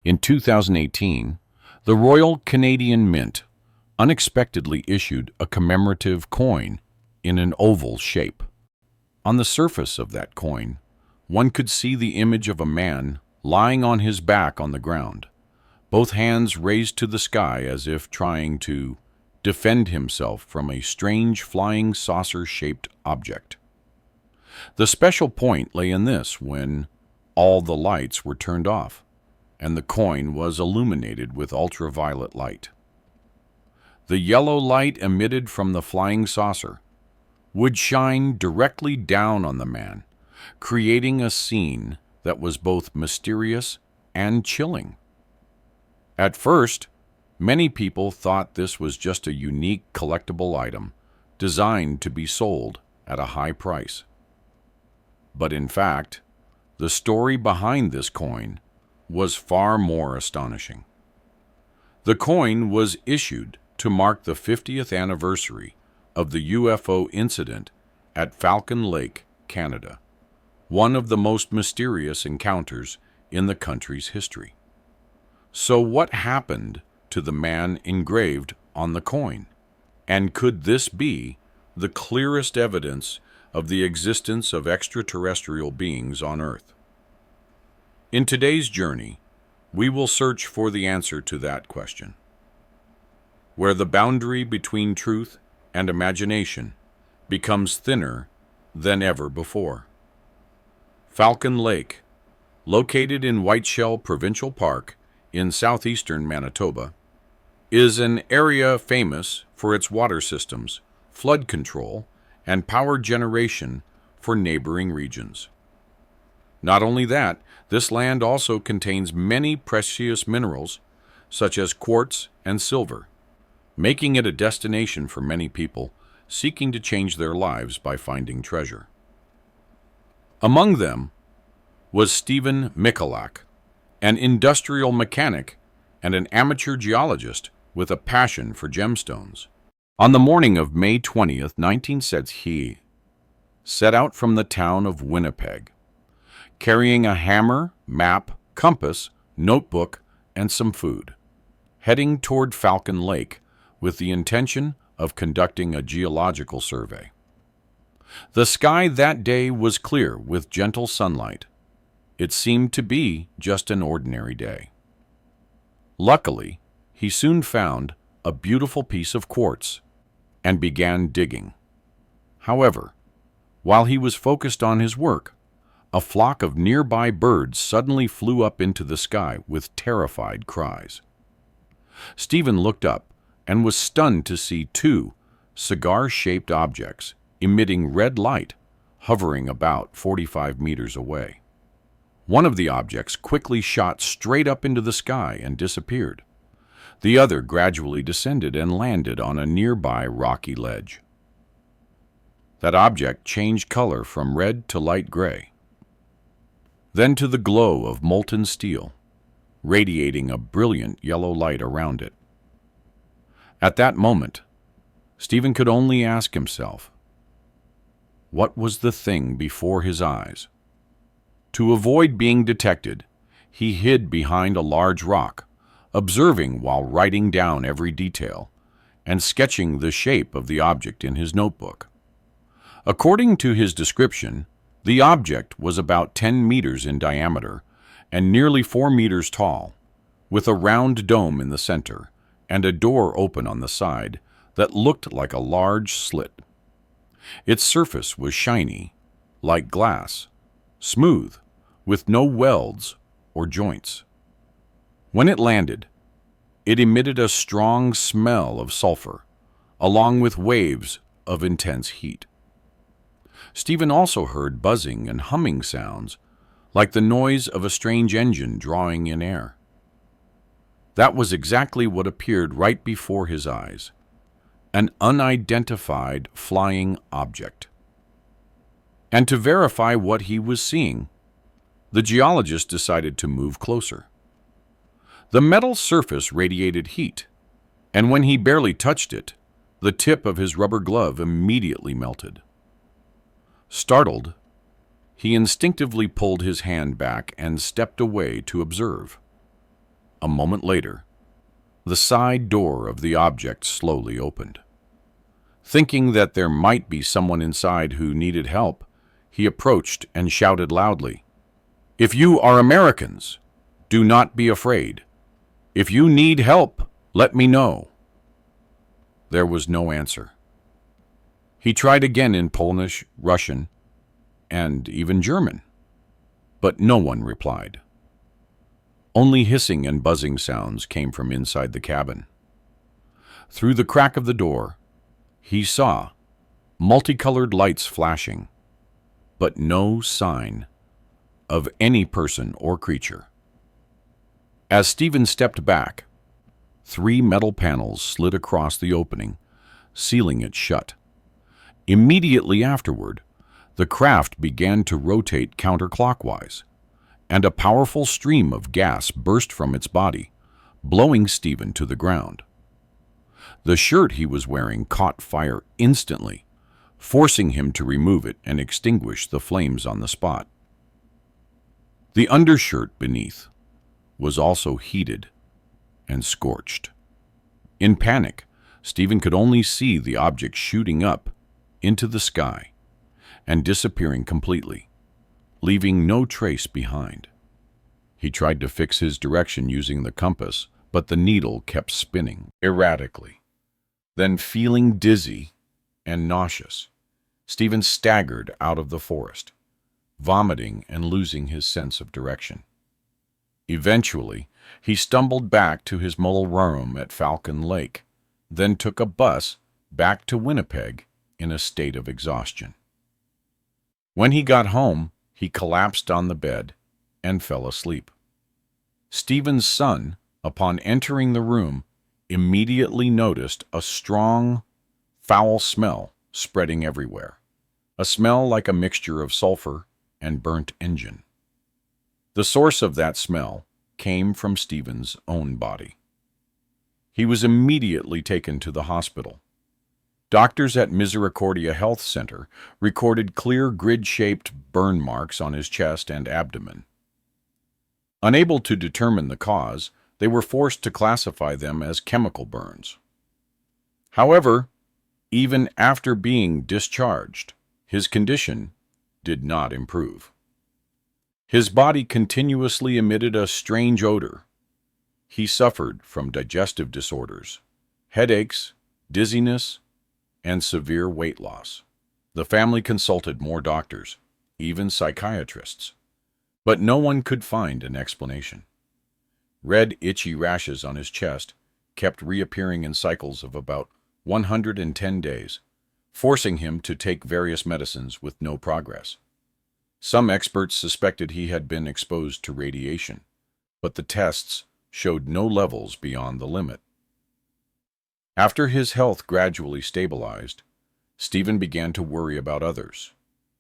In 2018, the Royal Canadian Mint unexpectedly issued a commemorative coin in an oval shape. On the surface of that coin, one could see the image of a man lying on his back on the ground, both hands raised to the sky as if trying to defend himself from a strange flying saucer-shaped object. The special point lay in this: when all the lights were turned off, and the coin was illuminated with ultraviolet light. The yellow light emitted from the flying saucer would shine directly down on the man, creating a scene that was both mysterious and chilling. At first, many people thought this was just a unique collectible item designed to be sold at a high price. But in fact, the story behind this coin was far more astonishing. The coin was issued to mark the 50th anniversary of the UFO incident at Falcon Lake, Canada, one of the most mysterious encounters in the country's history. So what happened to the man engraved on the coin? And could this be the clearest evidence of the existence of extraterrestrial beings on Earth? In today's journey, we will search for the answer to that question, where the boundary between truth and imagination becomes thinner than ever before. Falcon Lake, located in Whiteshell Provincial Park in southeastern Manitoba, is an area famous for its water systems, flood control, and power generation for neighboring regions. Not only that, this land also contains many precious minerals, such as quartz and silver, making it a destination for many people seeking to change their lives by finding treasure. Among them was Stephen Michalak, an industrial mechanic and an amateur geologist with a passion for gemstones. On the morning of May 20th, 1960, he set out from the town of Winnipeg, carrying a hammer, map, compass, notebook, and some food, heading toward Falcon Lake with the intention of conducting a geological survey. The sky that day was clear with gentle sunlight. It seemed to be just an ordinary day. Luckily, he soon found a beautiful piece of quartz and began digging. However, while he was focused on his work, a flock of nearby birds suddenly flew up into the sky with terrified cries. Stephen looked up and was stunned to see two cigar-shaped objects emitting red light hovering about 45 meters away. One of the objects quickly shot straight up into the sky and disappeared. The other gradually descended and landed on a nearby rocky ledge. That object changed color from red to light gray, then to the glow of molten steel, radiating a brilliant yellow light around it. At that moment, Stephen could only ask himself, what was the thing before his eyes? To avoid being detected, he hid behind a large rock, observing while writing down every detail and sketching the shape of the object in his notebook. According to his description, the object was about 10 meters in diameter and nearly 4 meters tall, with a round dome in the center and a door open on the side that looked like a large slit. Its surface was shiny, like glass, smooth, with no welds or joints. When it landed, it emitted a strong smell of sulfur, along with waves of intense heat. Stephen also heard buzzing and humming sounds, like the noise of a strange engine drawing in air. That was exactly what appeared right before his eyes: an unidentified flying object. And to verify what he was seeing, the geologist decided to move closer. The metal surface radiated heat, and when he barely touched it, the tip of his rubber glove immediately melted. Startled, he instinctively pulled his hand back and stepped away to observe. A moment later, the side door of the object slowly opened. Thinking that there might be someone inside who needed help, he approached and shouted loudly, "If you are Americans, do not be afraid. If you need help, let me know." There was no answer. He tried again in Polish, Russian, and even German, but no one replied. Only hissing and buzzing sounds came from inside the cabin. Through the crack of the door, he saw multicolored lights flashing, but no sign of any person or creature. As Stephen stepped back, 3 metal panels slid across the opening, sealing it shut. Immediately afterward, the craft began to rotate counterclockwise, and a powerful stream of gas burst from its body, blowing Stephen to the ground. The shirt he was wearing caught fire instantly, forcing him to remove it and extinguish the flames on the spot. The undershirt beneath was also heated and scorched. In panic, Stephen could only see the object shooting up into the sky and disappearing completely, leaving no trace behind. He tried to fix his direction using the compass, but the needle kept spinning erratically. Then, feeling dizzy and nauseous, Stephen staggered out of the forest, vomiting and losing his sense of direction. Eventually, he stumbled back to his mobile room at Falcon Lake, then took a bus back to Winnipeg in a state of exhaustion. When he got home, he collapsed on the bed and fell asleep. Stephen's son, upon entering the room, immediately noticed a strong, foul smell spreading everywhere, a smell like a mixture of sulfur and burnt engine. The source of that smell came from Stephen's own body. He was immediately taken to the hospital. Doctors at Misericordia Health Center recorded clear grid-shaped burn marks on his chest and abdomen. Unable to determine the cause, they were forced to classify them as chemical burns. However, even after being discharged, his condition did not improve. His body continuously emitted a strange odor. He suffered from digestive disorders, headaches, dizziness, and severe weight loss. The family consulted more doctors, even psychiatrists, but no one could find an explanation. Red, itchy rashes on his chest kept reappearing in cycles of about 110 days, forcing him to take various medicines with no progress. Some experts suspected he had been exposed to radiation, but the tests showed no levels beyond the limit. After his health gradually stabilized, Stephen began to worry about others.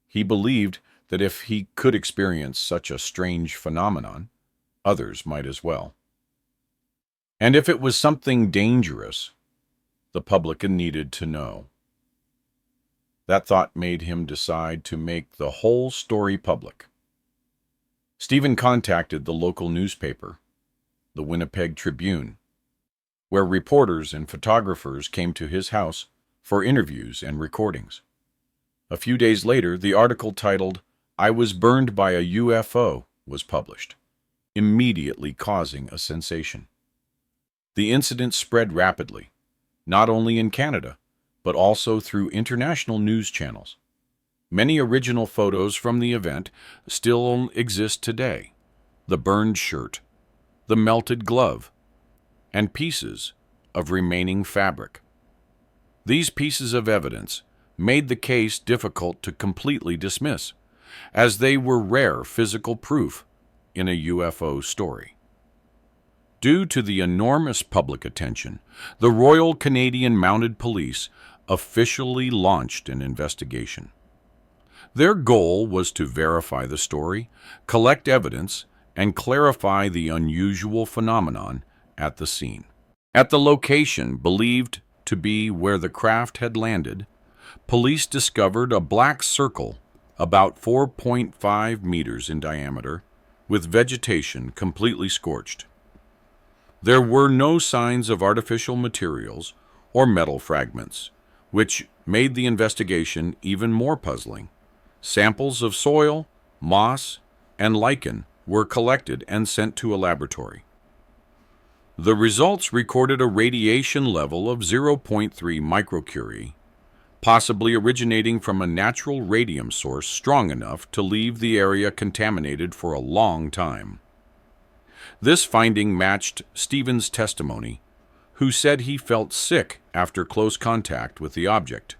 He believed that if he could experience such a strange phenomenon, others might as well. And if it was something dangerous, the public needed to know. That thought made him decide to make the whole story public. Stephen contacted the local newspaper, the Winnipeg Tribune, where reporters and photographers came to his house for interviews and recordings. A few days later, the article titled, "I Was Burned by a UFO," was published, immediately causing a sensation. The incident spread rapidly, not only in Canada, but also through international news channels. Many original photos from the event still exist today: the burned shirt, the melted glove, and pieces of remaining fabric. These pieces of evidence made the case difficult to completely dismiss, as they were rare physical proof in a UFO story. Due to the enormous public attention, the Royal Canadian Mounted Police officially launched an investigation. Their goal was to verify the story, collect evidence, and clarify the unusual phenomenon at the scene. At the location believed to be where the craft had landed, police discovered a black circle about 4.5 meters in diameter, with vegetation completely scorched. There were no signs of artificial materials or metal fragments, which made the investigation even more puzzling. Samples of soil, moss, and lichen were collected and sent to a laboratory. The results recorded a radiation level of 0.3 microcurie, possibly originating from a natural radium source strong enough to leave the area contaminated for a long time. This finding matched Stephen's testimony, who said he felt sick after close contact with the object.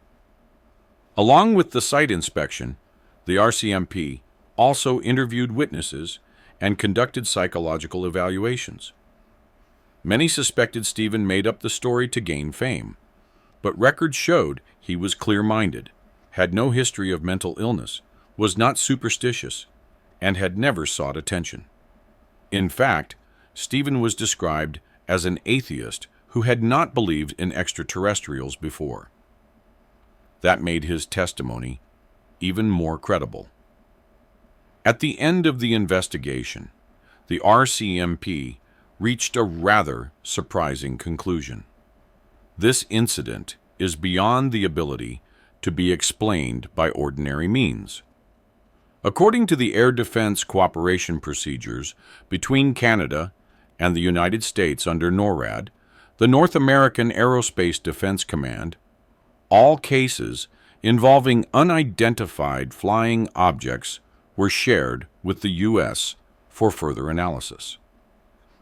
Along with the site inspection, the RCMP also interviewed witnesses and conducted psychological evaluations. Many suspected Stephen made up the story to gain fame, but records showed he was clear-minded, had no history of mental illness, was not superstitious, and had never sought attention. In fact, Stephen was described as an atheist who had not believed in extraterrestrials before. That made his testimony even more credible. At the end of the investigation, the RCMP reached a rather surprising conclusion. This incident is beyond the ability to be explained by ordinary means. According to the Air Defense Cooperation Procedures between Canada and the United States under NORAD, the North American Aerospace Defense Command, all cases involving unidentified flying objects were shared with the U.S. for further analysis.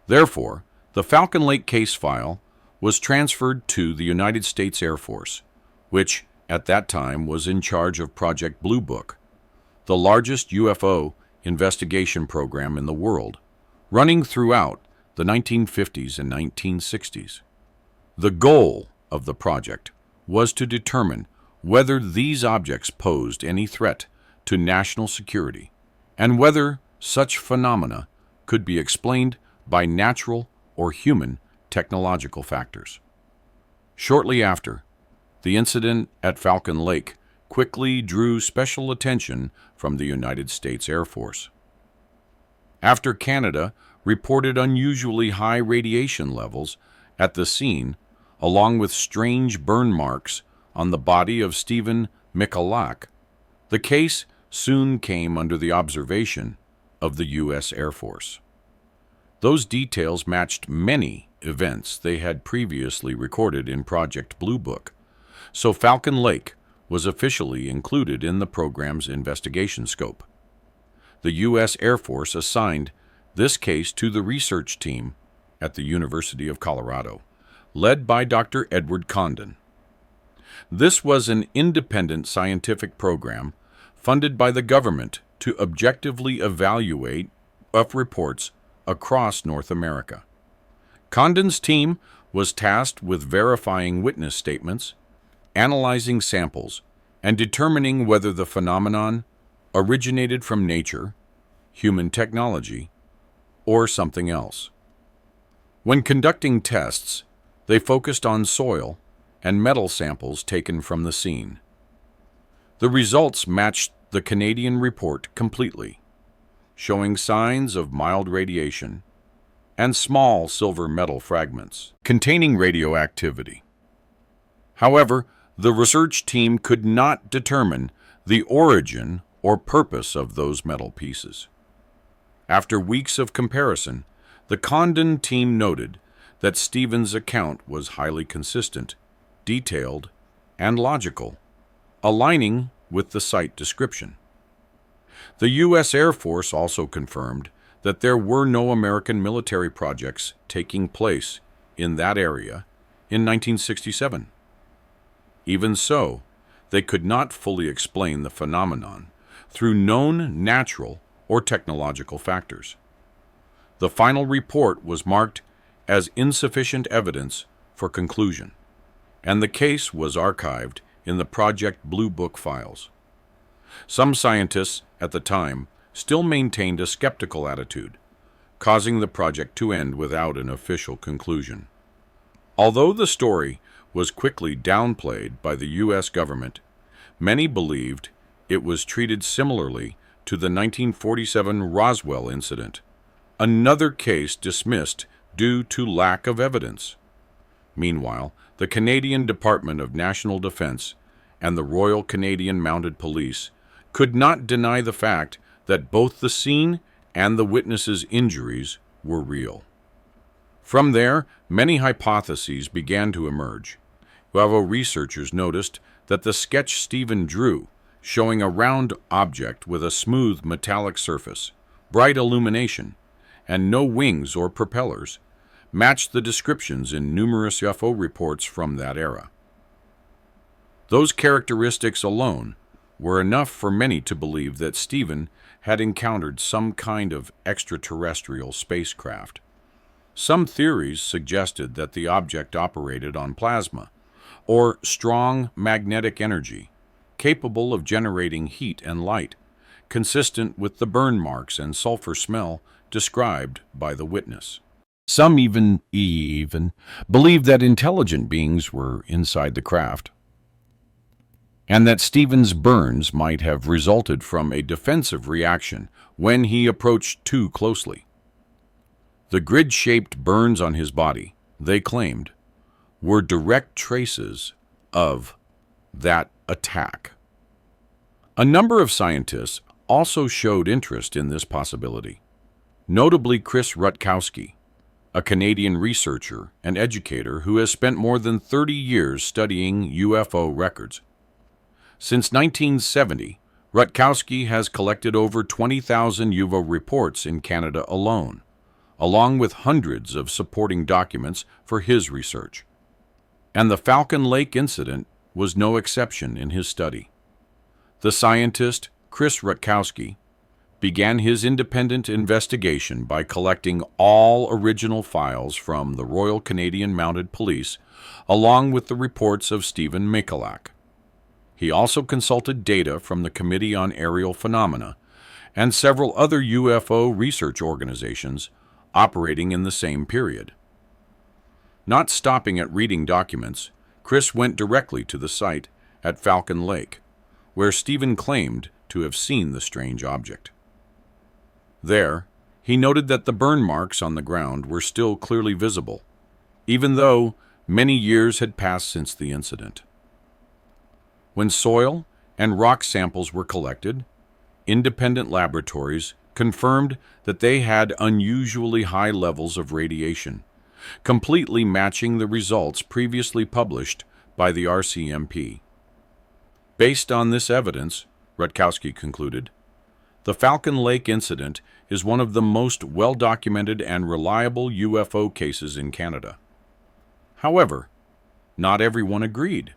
Therefore, the Falcon Lake case file was transferred to the United States Air Force, which at that time was in charge of Project Blue Book, the largest UFO investigation program in the world, running throughout the 1950s and 1960s. The goal of the project was to determine whether these objects posed any threat to national security and whether such phenomena could be explained by natural or human technological factors. Shortly after, the incident at Falcon Lake quickly drew special attention from the United States Air Force. After Canada reported unusually high radiation levels at the scene, along with strange burn marks on the body of Stephen Michalak, the case soon came under the observation of the U.S. Air Force. Those details matched many events they had previously recorded in Project Blue Book, so Falcon Lake was officially included in the program's investigation scope. The U.S. Air Force assigned this case to the research team at the University of Colorado, led by Dr. Edward Condon. This was an independent scientific program funded by the government to objectively evaluate reports across North America. Condon's team was tasked with verifying witness statements, analyzing samples, and determining whether the phenomenon originated from nature, human technology, or something else. When conducting tests, they focused on soil and metal samples taken from the scene. The results matched the Canadian report completely, showing signs of mild radiation and small silver metal fragments containing radioactivity. However, the research team could not determine the origin or purpose of those metal pieces. After weeks of comparison, the Condon team noted that Stephen's account was highly consistent, detailed, and logical, aligning with the site description. The U.S. Air Force also confirmed that there were no American military projects taking place in that area in 1967. Even so, they could not fully explain the phenomenon through known natural or technological factors. The final report was marked as insufficient evidence for conclusion, and the case was archived in the Project Blue Book files. Some scientists at the time still maintained a skeptical attitude, causing the project to end without an official conclusion. Although the story was quickly downplayed by the U.S. government, many believed it was treated similarly to the 1947 Roswell incident, another case dismissed due to lack of evidence. Meanwhile, the Canadian Department of National Defence and the Royal Canadian Mounted Police could not deny the fact that both the scene and the witnesses' injuries were real. From there, many hypotheses began to emerge. UFO researchers noticed that the sketch Stephen drew, showing a round object with a smooth metallic surface, bright illumination, and no wings or propellers, matched the descriptions in numerous UFO reports from that era. Those characteristics alone were enough for many to believe that Stephen had encountered some kind of extraterrestrial spacecraft. Some theories suggested that the object operated on plasma, or strong magnetic energy, capable of generating heat and light, consistent with the burn marks and sulfur smell described by the witness. Some even believed that intelligent beings were inside the craft, and that Stephen's burns might have resulted from a defensive reaction when he approached too closely. The grid-shaped burns on his body, they claimed, were direct traces of that attack. A number of scientists also showed interest in this possibility, notably Chris Rutkowski, a Canadian researcher and educator who has spent more than 30 years studying UFO records. Since 1970, Rutkowski has collected over 20,000 UFO reports in Canada alone, along with hundreds of supporting documents for his research. And the Falcon Lake Incident was no exception in his study. The scientist, Chris Rutkowski, began his independent investigation by collecting all original files from the Royal Canadian Mounted Police, along with the reports of Stephen Michalak. He also consulted data from the Committee on Aerial Phenomena and several other UFO research organizations operating in the same period. Not stopping at reading documents, Chris went directly to the site at Falcon Lake, where Stephen claimed to have seen the strange object. There, he noted that the burn marks on the ground were still clearly visible, even though many years had passed since the incident. When soil and rock samples were collected, independent laboratories confirmed that they had unusually high levels of radiation, completely matching the results previously published by the RCMP. Based on this evidence, Rutkowski concluded, the Falcon Lake Incident is one of the most well-documented and reliable UFO cases in Canada. However, not everyone agreed.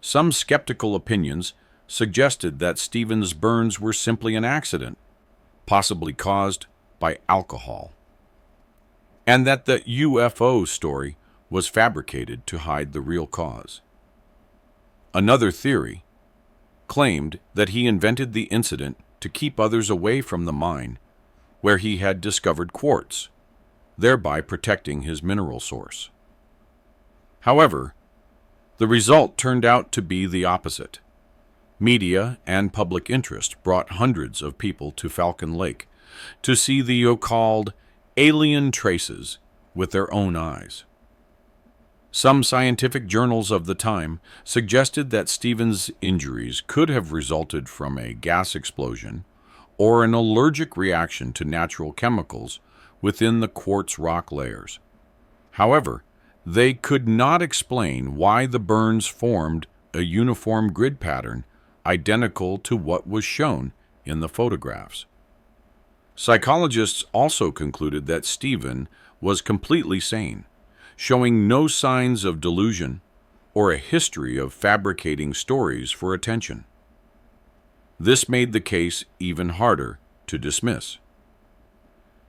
Some skeptical opinions suggested that Stephen's burns were simply an accident, possibly caused by alcohol, and that the UFO story was fabricated to hide the real cause. Another theory claimed that he invented the incident to keep others away from the mine where he had discovered quartz, thereby protecting his mineral source. However, the result turned out to be the opposite. Media and public interest brought hundreds of people to Falcon Lake to see the so-called alien traces with their own eyes. Some scientific journals of the time suggested that Stephen's injuries could have resulted from a gas explosion or an allergic reaction to natural chemicals within the quartz rock layers. However, they could not explain why the burns formed a uniform grid pattern identical to what was shown in the photographs. Psychologists also concluded that Stephen was completely sane, showing no signs of delusion or a history of fabricating stories for attention. This made the case even harder to dismiss.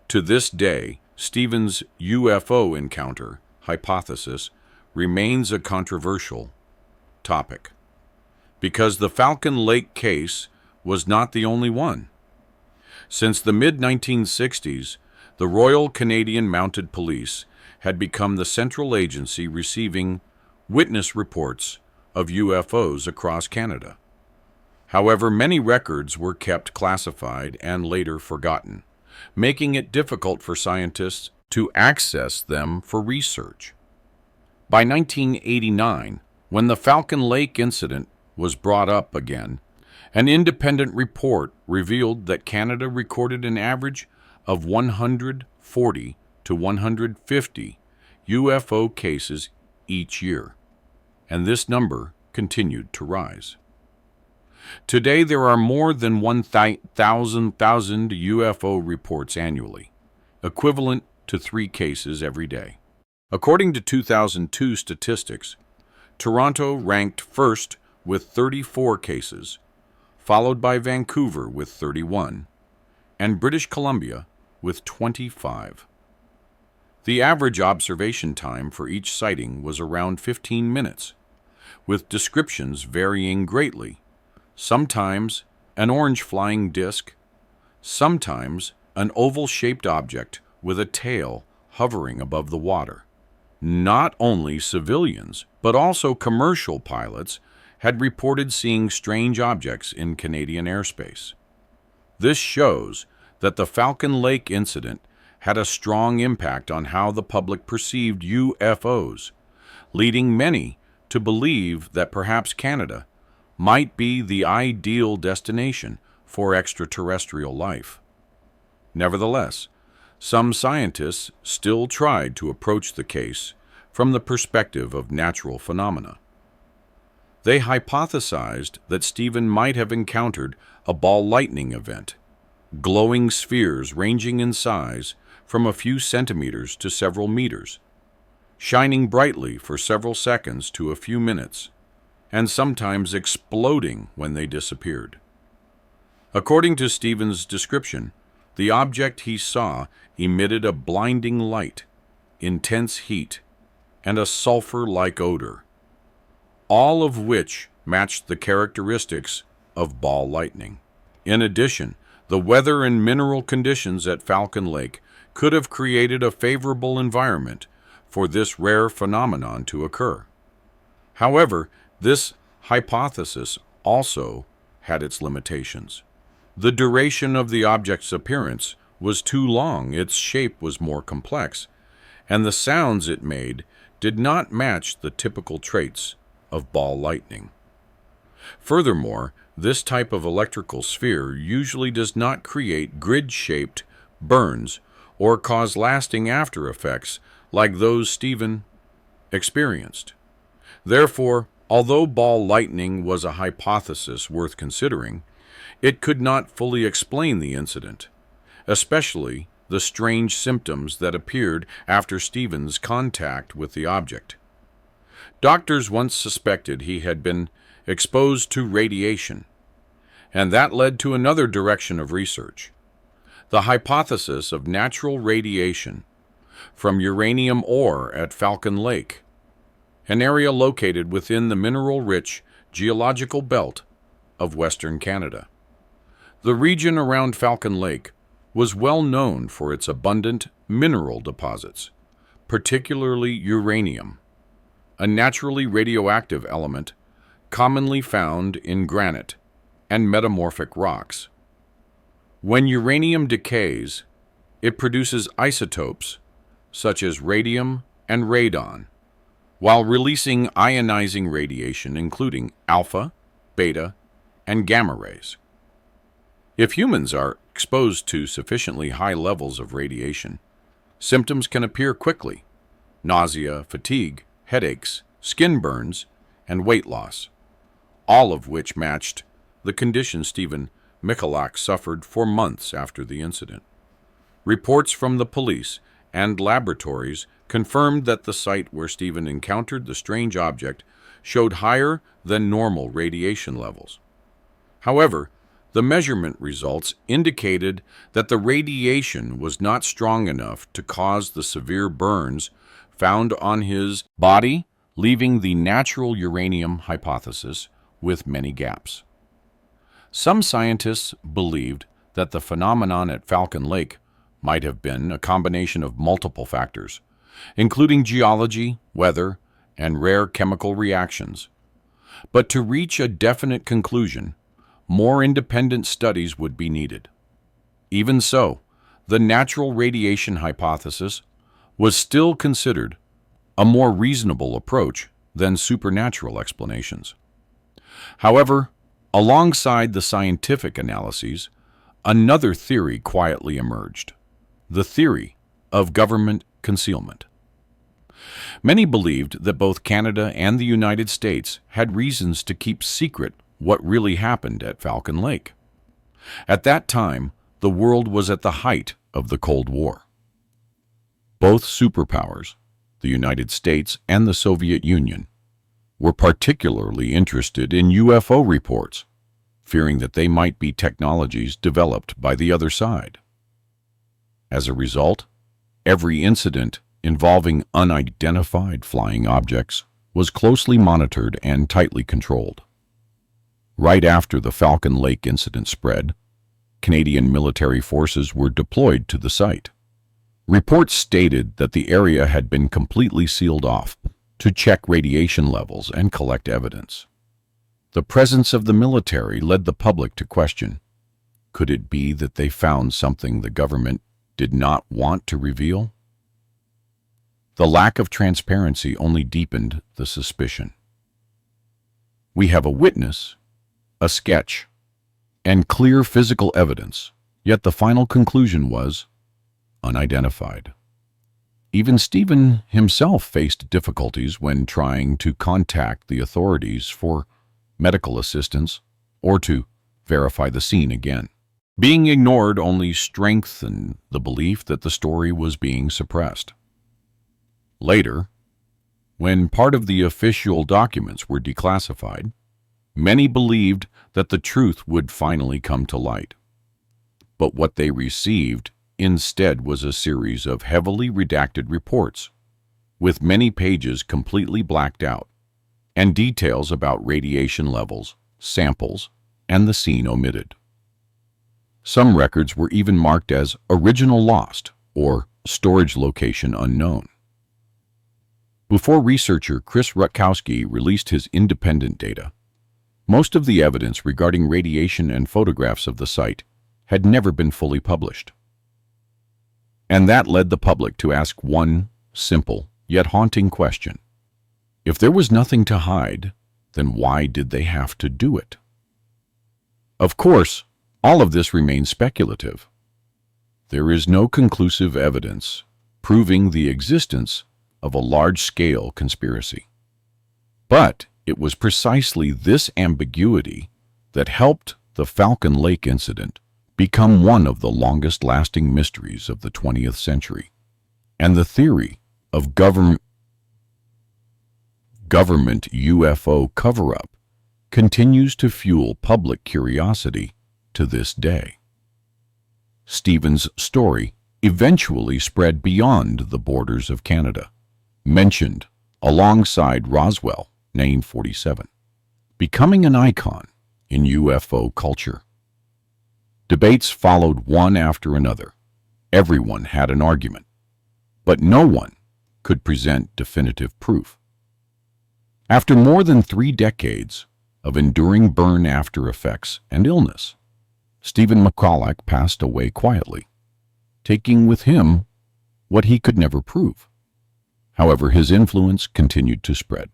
To this day, Stephen's UFO encounter hypothesis remains a controversial topic, because the Falcon Lake case was not the only one. Since the mid-1960s, the Royal Canadian Mounted Police had become the central agency receiving witness reports of UFOs across Canada. However, many records were kept classified and later forgotten, making it difficult for scientists to access them for research. By 1989, when the Falcon Lake Incident was brought up again, an independent report revealed that Canada recorded an average of 140 to 150 UFO cases each year, and this number continued to rise. Today, there are more than 1,000 UFO reports annually, equivalent to 3 cases every day. According to 2002 statistics, Toronto ranked first with 34 cases, followed by Vancouver with 31, and British Columbia with 25. The average observation time for each sighting was around 15 minutes, with descriptions varying greatly. Sometimes an orange flying disc, sometimes an oval-shaped object with a tail hovering above the water. Not only civilians, but also commercial pilots had reported seeing strange objects in Canadian airspace. This shows that the Falcon Lake Incident had a strong impact on how the public perceived UFOs, leading many to believe that perhaps Canada might be the ideal destination for extraterrestrial life. Nevertheless, some scientists still tried to approach the case from the perspective of natural phenomena. They hypothesized that Stephen might have encountered a ball lightning event, glowing spheres ranging in size from a few centimeters to several meters, shining brightly for several seconds to a few minutes, and sometimes exploding when they disappeared. According to Stephen's description, the object he saw emitted a blinding light, intense heat, and a sulfur-like odor, all of which matched the characteristics of ball lightning. In addition, the weather and mineral conditions at Falcon Lake could have created a favorable environment for this rare phenomenon to occur. However, this hypothesis also had its limitations. The duration of the object's appearance was too long, its shape was more complex, and the sounds it made did not match the typical traits of ball lightning. Furthermore, this type of electrical sphere usually does not create grid-shaped burns or cause lasting after effects like those Stephen experienced. Therefore, although ball lightning was a hypothesis worth considering, it could not fully explain the incident, especially the strange symptoms that appeared after Stephen's contact with the object. Doctors once suspected he had been exposed to radiation, and that led to another direction of research: the hypothesis of natural radiation from uranium ore at Falcon Lake, an area located within the mineral-rich geological belt of Western Canada. The region around Falcon Lake was well known for its abundant mineral deposits, particularly uranium, a naturally radioactive element commonly found in granite and metamorphic rocks. When uranium decays, it produces isotopes such as radium and radon, while releasing ionizing radiation including alpha, beta, and gamma rays. If humans are exposed to sufficiently high levels of radiation, symptoms can appear quickly: nausea, fatigue, headaches, skin burns, and weight loss, all of which matched the condition Stephen Michalak suffered for months after the incident. Reports from the police and laboratories confirmed that the site where Stephen encountered the strange object showed higher than normal radiation levels. However, the measurement results indicated that the radiation was not strong enough to cause the severe burns found on his body, leaving the natural uranium hypothesis with many gaps. Some scientists believed that the phenomenon at Falcon Lake might have been a combination of multiple factors, including geology, weather, and rare chemical reactions. But to reach a definite conclusion, more independent studies would be needed. Even so, the natural radiation hypothesis was still considered a more reasonable approach than supernatural explanations. However, alongside the scientific analyses, another theory quietly emerged: the theory of government concealment. Many believed that both Canada and the United States had reasons to keep secret what really happened at Falcon Lake. At that time, the world was at the height of the Cold War. Both superpowers, the United States and the Soviet Union, were particularly interested in UFO reports, fearing that they might be technologies developed by the other side. As a result, every incident involving unidentified flying objects was closely monitored and tightly controlled. Right after the Falcon Lake incident spread, Canadian military forces were deployed to the site. Reports stated that the area had been completely sealed off to check radiation levels and collect evidence. The presence of the military led the public to question, could it be that they found something the government did not want to reveal? The lack of transparency only deepened the suspicion. We have a witness, a sketch, and clear physical evidence, yet the final conclusion was unidentified. Even Stephen himself faced difficulties when trying to contact the authorities for medical assistance or to verify the scene again. Being ignored only strengthened the belief that the story was being suppressed. Later, when part of the official documents were declassified, many believed that the truth would finally come to light. But what they received instead was a series of heavily redacted reports, with many pages completely blacked out, and details about radiation levels, samples, and the scene omitted. Some records were even marked as original lost or storage location unknown. Before researcher Chris Rutkowski released his independent data, most of the evidence regarding radiation and photographs of the site had never been fully published. And that led the public to ask one simple yet haunting question. If there was nothing to hide, then why did they have to do it? Of course, all of this remains speculative. There is no conclusive evidence proving the existence of a large-scale conspiracy. But it was precisely this ambiguity that helped the Falcon Lake incident become one of the longest-lasting mysteries of the 20th century, and the theory of government UFO cover-up continues to fuel public curiosity to this day. Stephen's story eventually spread beyond the borders of Canada, mentioned alongside Roswell 1947, becoming an icon in UFO culture. Debates followed one after another. Everyone had an argument, but no one could present definitive proof. After more than 3 decades of enduring burn after effects and illness, Stephen Michalak passed away quietly, taking with him what he could never prove. However, his influence continued to spread.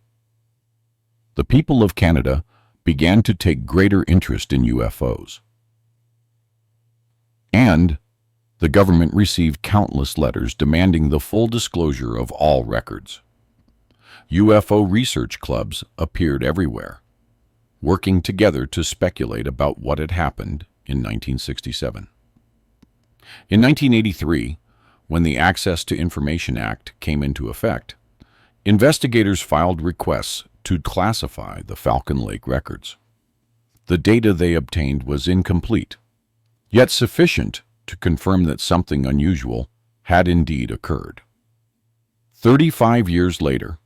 The people of Canada began to take greater interest in UFOs, and the government received countless letters demanding the full disclosure of all records. UFO research clubs appeared everywhere, working together to speculate about what had happened in 1967. In 1983, when the Access to Information Act came into effect, investigators filed requests to classify the Falcon Lake records. The data they obtained was incomplete, yet sufficient to confirm that something unusual had indeed occurred. 35 years later,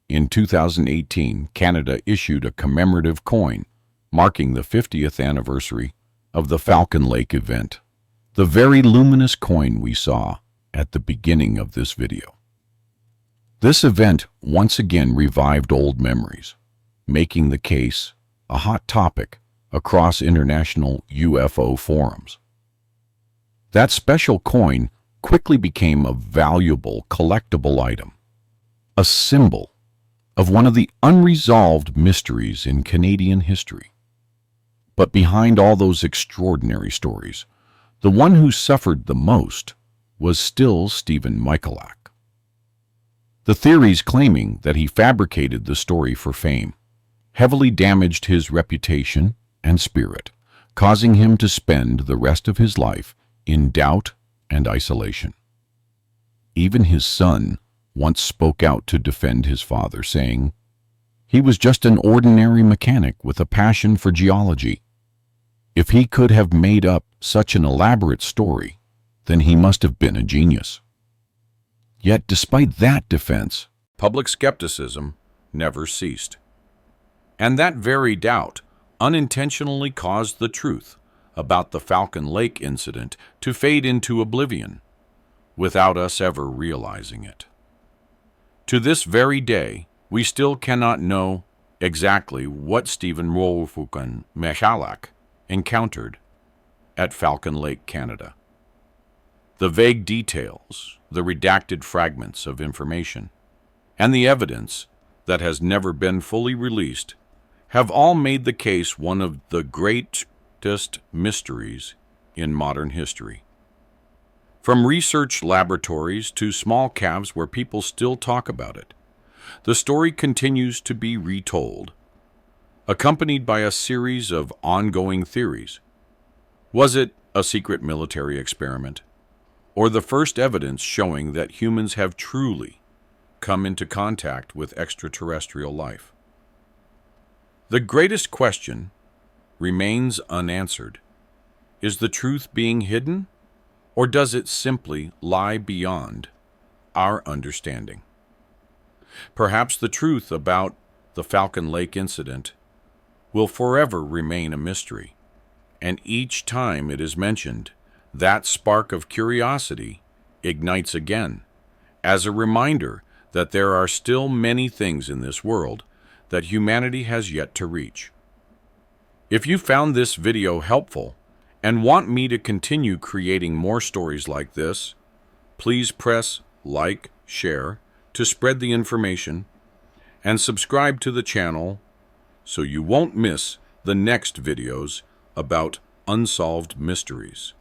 in 2018, Canada issued a commemorative coin marking the 50th anniversary of the Falcon Lake event, the very luminous coin we saw at the beginning of this video. This event once again revived old memories, making the case a hot topic across international UFO forums. That special coin quickly became a valuable collectible item, a symbol of one of the unresolved mysteries in Canadian history. But behind all those extraordinary stories, the one who suffered the most was still Stephen Michalak. The theories claiming that he fabricated the story for fame heavily damaged his reputation and spirit, causing him to spend the rest of his life in doubt and isolation. Even his son once spoke out to defend his father, saying, "He was just an ordinary mechanic with a passion for geology. If he could have made up such an elaborate story, then he must have been a genius." Yet despite that defense, public skepticism never ceased. And that very doubt unintentionally caused the truth about the Falcon Lake incident to fade into oblivion, without us ever realizing it. To this very day, we still cannot know exactly what Stephen Michalak encountered at Falcon Lake, Canada. The vague details, the redacted fragments of information, and the evidence that has never been fully released have all made the case one of the greatest mysteries in modern history. From research laboratories to small caves where people still talk about it, the story continues to be retold, accompanied by a series of ongoing theories. Was it a secret military experiment, or the first evidence showing that humans have truly come into contact with extraterrestrial life? The greatest question remains unanswered. Is the truth being hidden, or does it simply lie beyond our understanding? Perhaps the truth about the Falcon Lake incident will forever remain a mystery, and each time it is mentioned, that spark of curiosity ignites again, as a reminder that there are still many things in this world that humanity has yet to reach. If you found this video helpful and want me to continue creating more stories like this, please press like, share to spread the information, and subscribe to the channel so you won't miss the next videos about unsolved mysteries.